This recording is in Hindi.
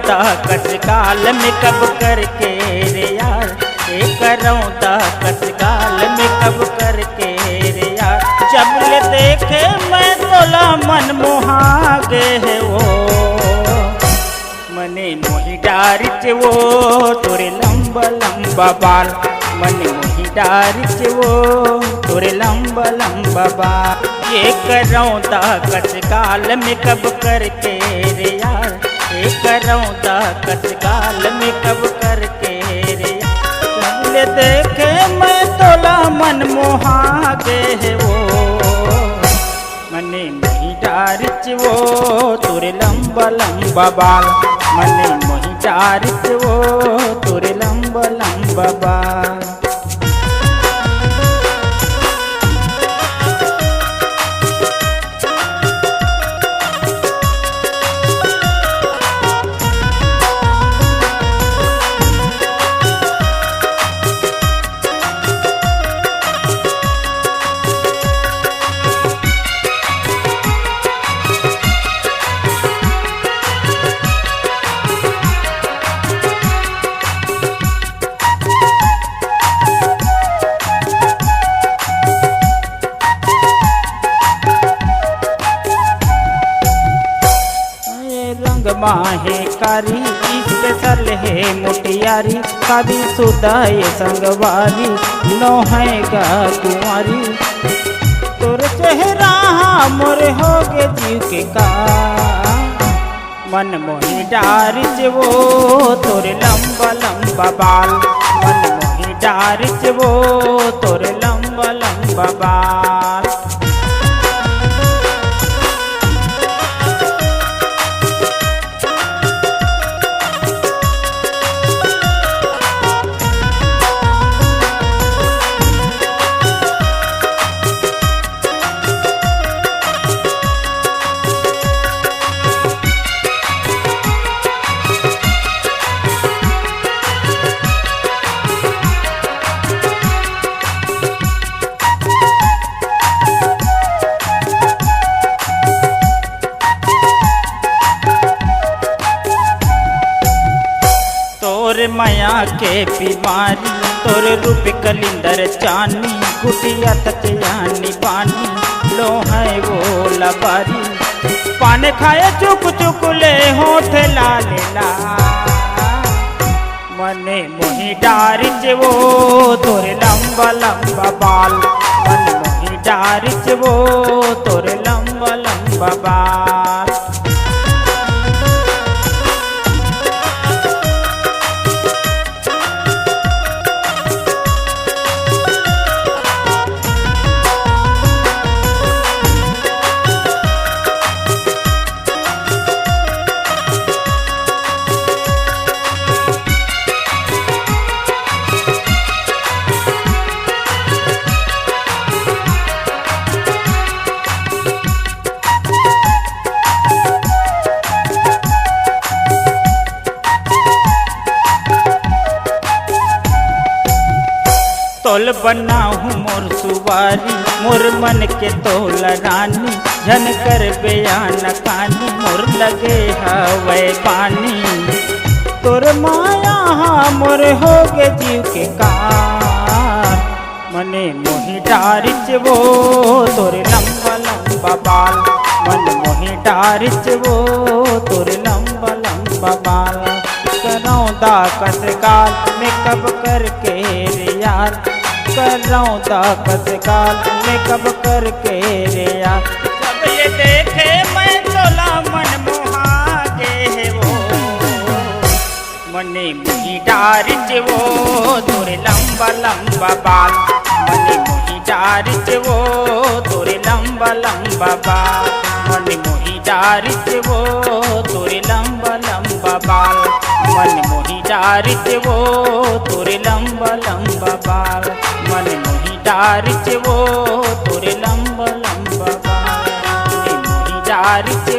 कस काल में कब करके रे यार, करौता कस काल में कब करके रे यार। जब ले देखे मैं तोला मन मोहा गे है वो, मने मोही डारिच वो तोरे लंबा लंबा बाल, मने मोही डारिच वो तोरे लंबा लंबा बाल। ये करौता कस काल में कब करके रे यार, करौता कस काल में कब करके रे यार। ले देखे मैं तोला मन मोहा गे है वो, मने मोही डारिच वो तोरे लंबा लंबा बाल, मने मोही डारिच वो तोरे लंबा लंबा बाल। माहे कारी स्पेशल है मोटियारी, शादी शुदा ये संगवारी नो है गा कुंवारी। तोर चेहरा मोर हो गे जीव के का, मन मोही डारिच वो तोरे लंबा लंबा बाल, मन मोही डारिच वो तोरे लंबा लंबा बाल। तोर माया के बीमारी तोर रूप कलिंदर चानी, कुटिया तचयानी पानी लो है वो लबारी। पान खाए चुक चुक ले होठ लाल ला, मने मोही डारिच वो तोरे लंबा लंबा बाल, मन मोही डारिच वो तोरे लंबा लंबा बाल। तोल बना हूँ मोर सुवारी, मोर मन के तोल रानी, झन कर बयान कानी मोर लगे हवे पानी। तोर माया मोर हो गे जीव के कार, मने मोही डारिच वो तोरे लंबा लंबा बाल, मन मोही डारिच वो तोरे लंबा लंबा बाल। करौता कस काल में कब करके रे यार, करौता कस काल में कब करके रे यार। जब ये देखे मैं तोला मन मोहा गे है वो, मने मोही डारिच वो तोरे लंबा लंबा बाल, मने मोही डारिच वो तोरे लंबा लंबा बाल, मने मोही डारिच वो तोरे लंबा लंबा बाल, मन मोही डारिच वो तोरे लंबा लंबा बाल, मन मोही डारिच वो तोरे लंबा लंबा बाल, मन मोही डारिच